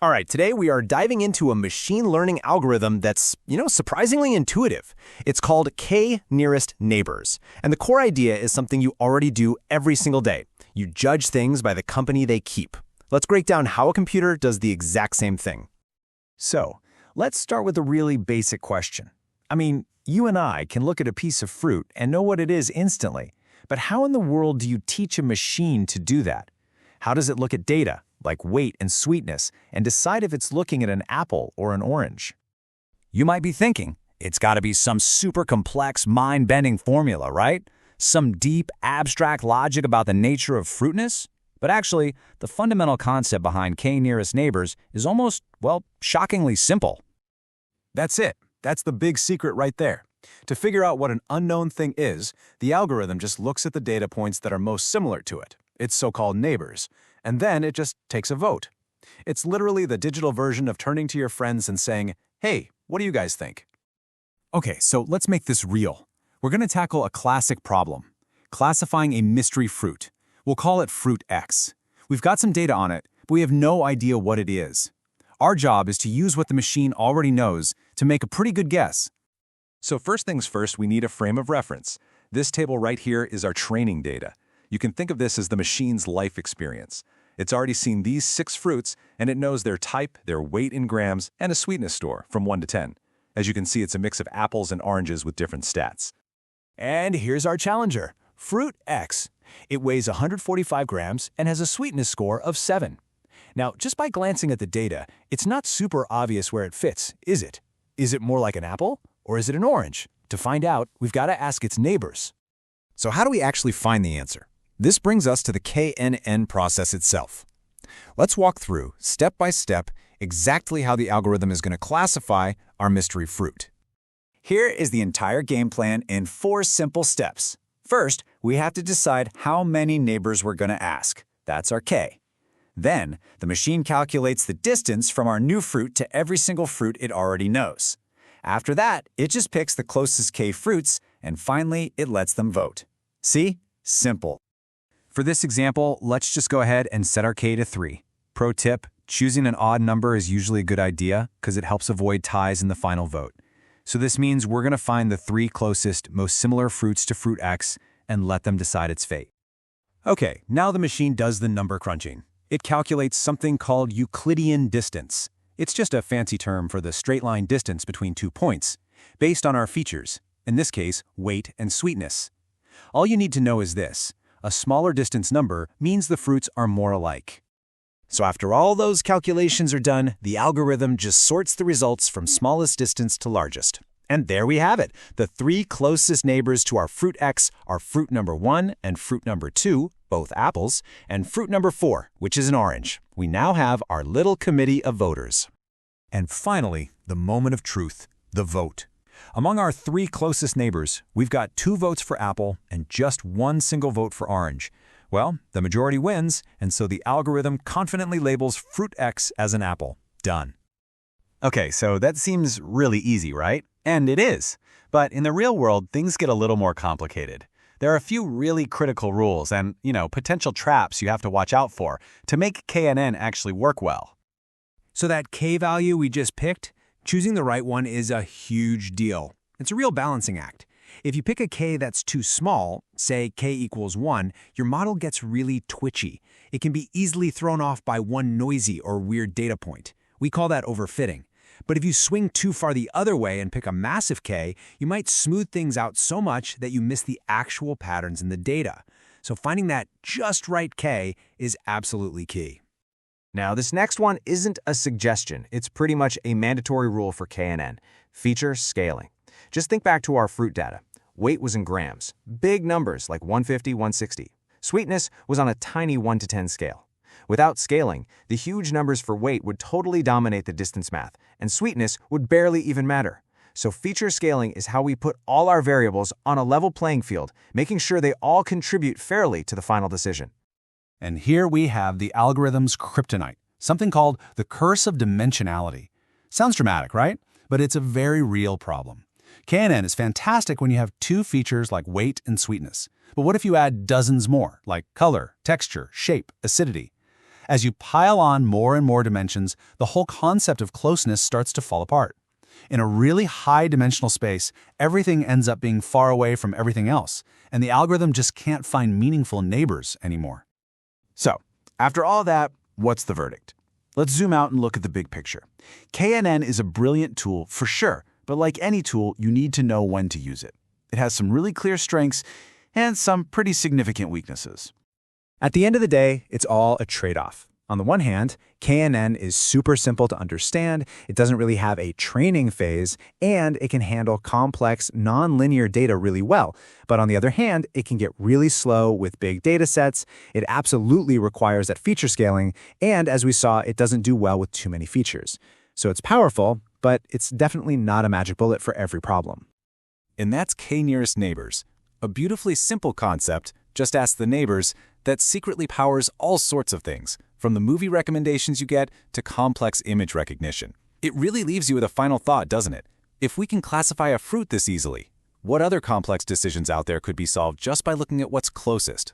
All right, today we are diving into a machine learning algorithm that's, surprisingly intuitive. It's called K-nearest neighbors. And the core idea is something you already do every single day. You judge things by the company they keep. Let's break down how a computer does the exact same thing. So, let's start with a really basic question. You and I can look at a piece of fruit and know what it is instantly. But how in the world do you teach a machine to do that? How does it look at data, like weight and sweetness, and decide if it's looking at an apple or an orange? You might be thinking, it's got to be some super complex, mind-bending formula, right? Some deep, abstract logic about the nature of fruitness? But actually, the fundamental concept behind K-nearest neighbors is almost, shockingly simple. That's it. That's the big secret right there. To figure out what an unknown thing is, the algorithm just looks at the data points that are most similar to it, its so-called neighbors, and then it just takes a vote. It's literally the digital version of turning to your friends and saying, "Hey, what do you guys think?" Okay, so let's make this real. We're going to tackle a classic problem, classifying a mystery fruit. We'll call it fruit X. We've got some data on it, but we have no idea what it is. Our job is to use what the machine already knows to make a pretty good guess. So first things first, we need a frame of reference. This table right here is our training data. You can think of this as the machine's life experience. It's already seen these 6 fruits, and it knows their type, their weight in grams, and a sweetness score from 1 to 10. As you can see, it's a mix of apples and oranges with different stats. And here's our challenger, fruit X. It weighs 145 grams and has a sweetness score of 7. Now, just by glancing at the data, it's not super obvious where it fits, is it? Is it more like an apple, or is it an orange? To find out, we've got to ask its neighbors. So how do we actually find the answer? This brings us to the KNN process itself. Let's walk through, step by step, exactly how the algorithm is going to classify our mystery fruit. Here is the entire game plan in 4 simple steps. First, we have to decide how many neighbors we're going to ask. That's our K. Then, the machine calculates the distance from our new fruit to every single fruit it already knows. After that, it just picks the closest K fruits, and finally, it lets them vote. See? Simple. For this example, let's just go ahead and set our K to 3. Pro tip, choosing an odd number is usually a good idea because it helps avoid ties in the final vote. So this means we're going to find the 3 closest, most similar fruits to fruit X and let them decide its fate. Okay, now the machine does the number crunching. It calculates something called Euclidean distance. It's just a fancy term for the straight-line distance between 2 points, based on our features, in this case, weight and sweetness. All you need to know is this: a smaller distance number means the fruits are more alike. So after all those calculations are done, the algorithm just sorts the results from smallest distance to largest. And there we have it. The 3 closest neighbors to our fruit X are fruit number 1 and fruit number 2, both apples, and fruit number 4, which is an orange. We now have our little committee of voters. And finally, the moment of truth, the vote. Among our 3 closest neighbors, we've got 2 votes for apple and just 1 single vote for orange. Well, the majority wins, and so the algorithm confidently labels fruit X as an apple. Done. Okay, so that seems really easy, right? And it is. But in the real world, things get a little more complicated. There are a few really critical rules and, potential traps you have to watch out for to make KNN actually work well. So that K value we just picked, choosing the right one is a huge deal. It's a real balancing act. If you pick a K that's too small, say K equals 1, your model gets really twitchy. It can be easily thrown off by one noisy or weird data point. We call that overfitting. But if you swing too far the other way and pick a massive K, you might smooth things out so much that you miss the actual patterns in the data. So finding that just right K is absolutely key. Now, this next one isn't a suggestion. It's pretty much a mandatory rule for KNN, feature scaling. Just think back to our fruit data. Weight was in grams, big numbers like 150, 160. Sweetness was on a tiny 1 to 10 scale. Without scaling, the huge numbers for weight would totally dominate the distance math, and sweetness would barely even matter. So feature scaling is how we put all our variables on a level playing field, making sure they all contribute fairly to the final decision. And here we have the algorithm's kryptonite, something called the curse of dimensionality. Sounds dramatic, right? But it's a very real problem. KNN is fantastic when you have 2 features like weight and sweetness. But what if you add dozens more, like color, texture, shape, acidity? As you pile on more and more dimensions, the whole concept of closeness starts to fall apart. In a really high-dimensional space, everything ends up being far away from everything else, and the algorithm just can't find meaningful neighbors anymore. So, after all that, what's the verdict? Let's zoom out and look at the big picture. KNN is a brilliant tool for sure, but like any tool, you need to know when to use it. It has some really clear strengths and some pretty significant weaknesses. At the end of the day, it's all a trade-off. On the one hand, KNN is super simple to understand, it doesn't really have a training phase, and it can handle complex, nonlinear data really well. But on the other hand, it can get really slow with big data sets, it absolutely requires that feature scaling, and as we saw, it doesn't do well with too many features. So it's powerful, but it's definitely not a magic bullet for every problem. And that's K-nearest neighbors, a beautifully simple concept, just ask the neighbors, that secretly powers all sorts of things, from the movie recommendations you get to complex image recognition. It really leaves you with a final thought, doesn't it? If we can classify a fruit this easily, what other complex decisions out there could be solved just by looking at what's closest?